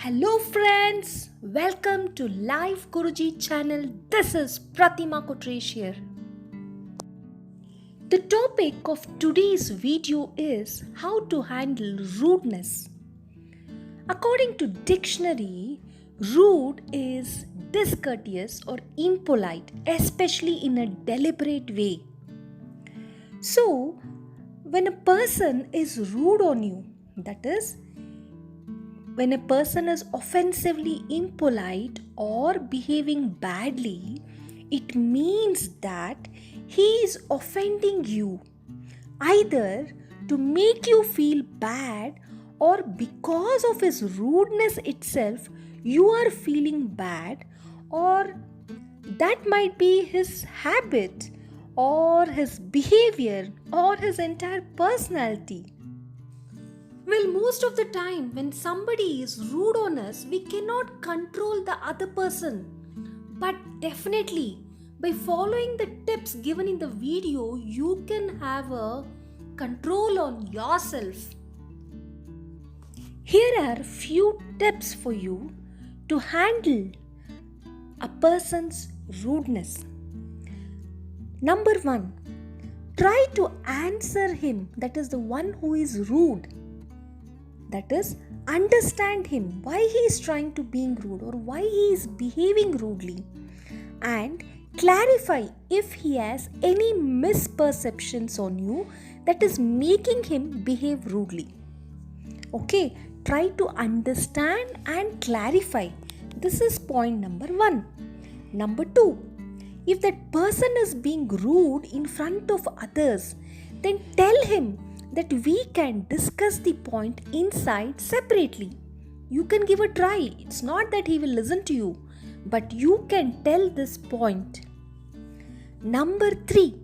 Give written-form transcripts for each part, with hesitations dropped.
Hello friends, welcome to Live Guruji channel. This is Pratima Kotresh here. The topic of today's video is how to handle rudeness. According to dictionary, rude is discourteous or impolite, especially in a deliberate way. So, when a person is rude on you, that is, when a person is offensively impolite or behaving badly, it means that he is offending you either to make you feel bad or because of his rudeness itself you are feeling bad, or that might be his habit or his behavior or his entire personality. Well, most of the time, when somebody is rude on us, we cannot control the other person. But definitely, by following the tips given in the video, you can have a control on yourself. Here are few tips for you to handle a person's rudeness. Number 1, try to answer him, that is the one who is rude. That is, understand him, why he is trying to being rude or why he is behaving rudely, and clarify if he has any misperceptions on you that is making him behave rudely. Okay, try to understand and clarify. This is point number 1. Number 2, if that person is being rude in front of others, then tell him that we can discuss the point inside separately. You can give a try. It's not that he will listen to you, but you can tell this point. Number 3,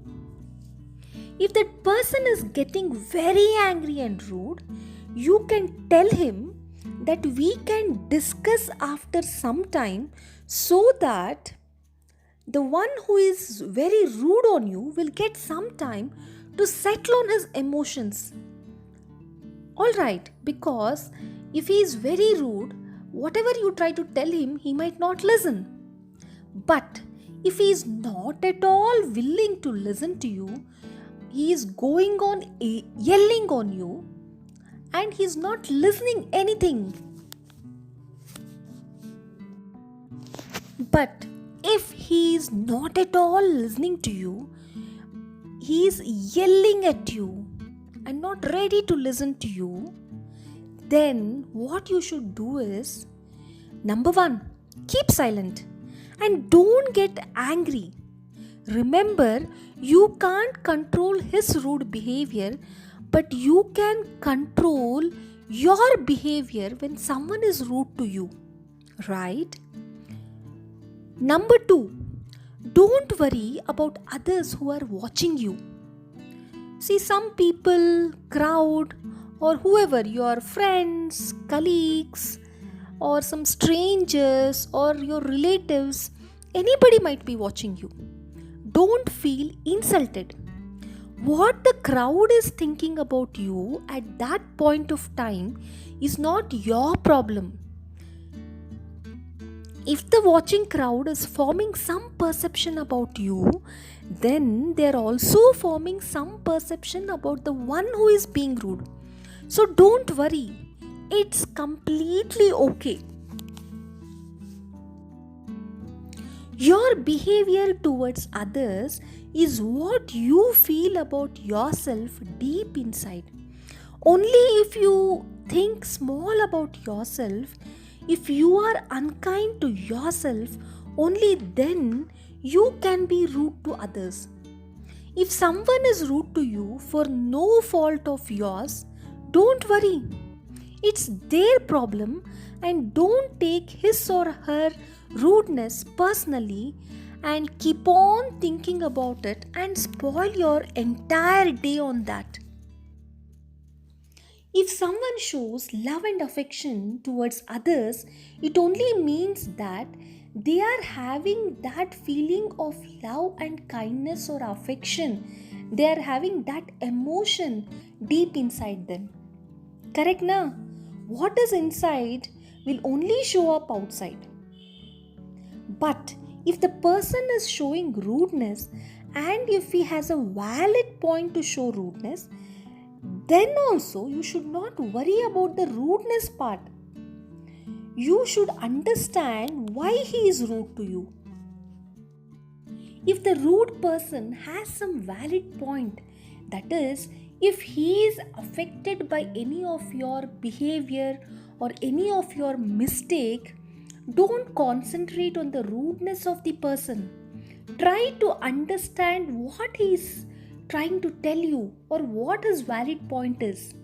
if that person is getting very angry and rude, you can tell him that we can discuss after some time so that the one who is very rude on you will get some time to settle on his emotions. Alright, because if he is very rude, whatever you try to tell him, he might not listen. But if he is not at all willing to listen to you, he is going on yelling on you and he is not listening anything. But if he is not at all listening to you, he is yelling at you and not ready to listen to you, then what you should do is, number 1, keep silent and don't get angry. Remember, you can't control his rude behavior, but you can control your behavior when someone is rude to you, right? Number 2, don't worry about others who are watching you. See, some people, crowd, or whoever, your friends, colleagues, or some strangers, or your relatives, anybody might be watching you. Don't feel insulted. What the crowd is thinking about you at that point of time is not your problem. If the watching crowd is forming some perception about you, then they are also forming some perception about the one who is being rude. So don't worry, it's completely okay. Your behavior towards others is what you feel about yourself deep inside. Only if you think small about yourself, if you are unkind to yourself, only then you can be rude to others. If someone is rude to you for no fault of yours, don't worry. It's their problem, and don't take his or her rudeness personally and keep on thinking about it and spoil your entire day on that. If someone shows love and affection towards others, it only means that they are having that feeling of love and kindness or affection. They are having that emotion deep inside them. Correct na? What is inside will only show up outside. But if the person is showing rudeness and if he has a valid point to show rudeness, then also you should not worry about the rudeness part. You should understand why he is rude to you. If the rude person has some valid point, that is, if he is affected by any of your behavior or any of your mistake, don't concentrate on the rudeness of the person. Try to understand what he is trying to tell you or what his valid point is.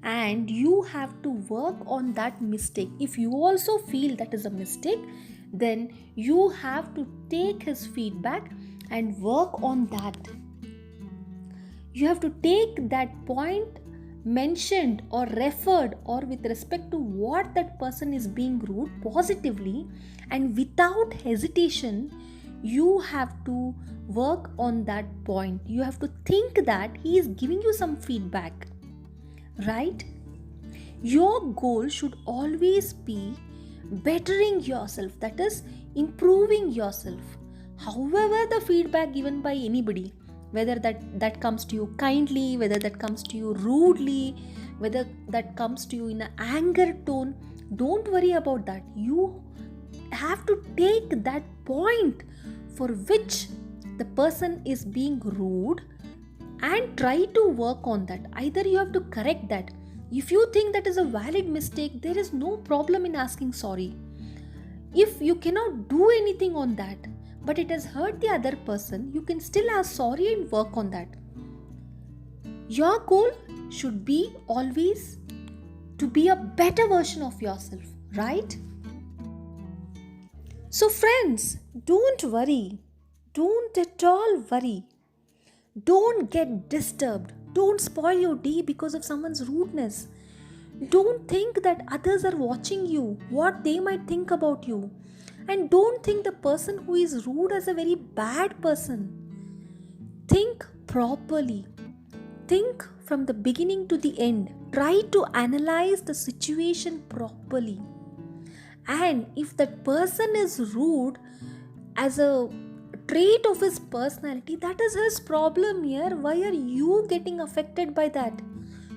And you have to work on that mistake. If you also feel that is a mistake, then you have to take his feedback and work on that. You have to take that point mentioned or referred or with respect to what that person is being rude positively, and without hesitation you have to work on that point. You have to think that he is giving you some feedback, right? Your goal should always be bettering yourself, that is, improving yourself. However, the feedback given by anybody, whether that comes to you kindly, whether that comes to you rudely, whether that comes to you in an anger tone, don't worry about that. You have to take that point for which the person is being rude and try to work on that. Either you have to correct that. If you think that is a valid mistake, there is no problem in asking sorry. If you cannot do anything on that, but it has hurt the other person, you can still ask sorry and work on that. Your goal should be always to be a better version of yourself, right? So friends, don't worry. Don't at all worry. Don't get disturbed. Don't spoil your day because of someone's rudeness. Don't think that others are watching you, what they might think about you. And don't think the person who is rude as a very bad person. Think properly. Think from the beginning to the end. Try to analyze the situation properly. And if that person is rude as a trait of his personality, that is his problem here. Why are you getting affected by that?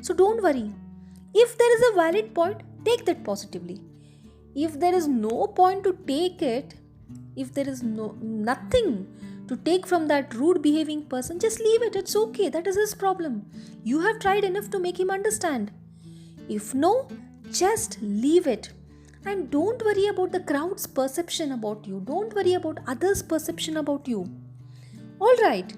So don't worry. If there is a valid point, take that positively. If there is no point to take it, if there is nothing to take from that rude behaving person, just leave it. It's okay. That is his problem. You have tried enough to make him understand. If no, just leave it. And don't worry about the crowd's perception about you. Don't worry about others' perception about you. Alright.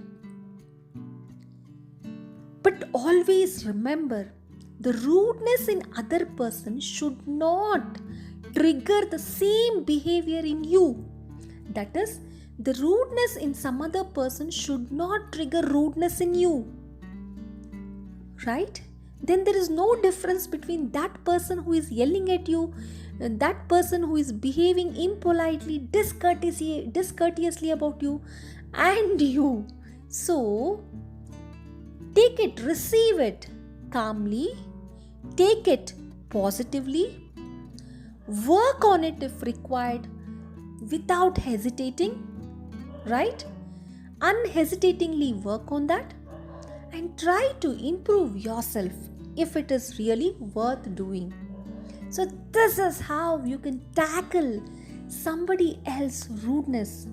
But always remember, the rudeness in other person should not trigger the same behavior in you. That is, the rudeness in some other person should not trigger rudeness in you. Right? Then there is no difference between that person who is yelling at you, that person who is behaving impolitely, discourteously about you, and you. So, take it, receive it calmly, take it positively, work on it if required without hesitating, right? Unhesitatingly work on that and try to improve yourself if it is really worth doing. So this is how you can tackle somebody else's rudeness.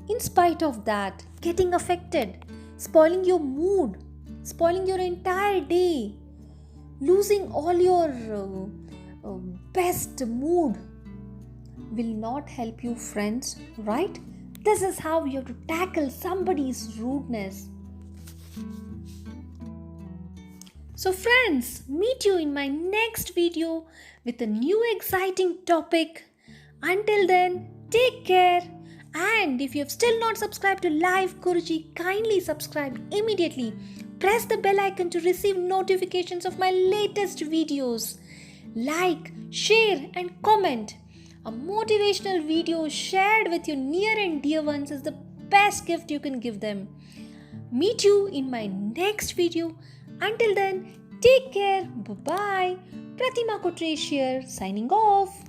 In spite of that, getting affected, spoiling your mood, spoiling your entire day, losing all your best mood will not help you, friends, right? This is how you have to tackle somebody's rudeness. So friends, meet you in my next video with a new exciting topic. Until then, take care. And if you have still not subscribed to Live Guruji, kindly subscribe immediately. Press the bell icon to receive notifications of my latest videos. Like, share and comment. A motivational video shared with your near and dear ones is the best gift you can give them. Meet you in my next video. Until then, take care. Bye-bye. Pratima Kotresh here, signing off.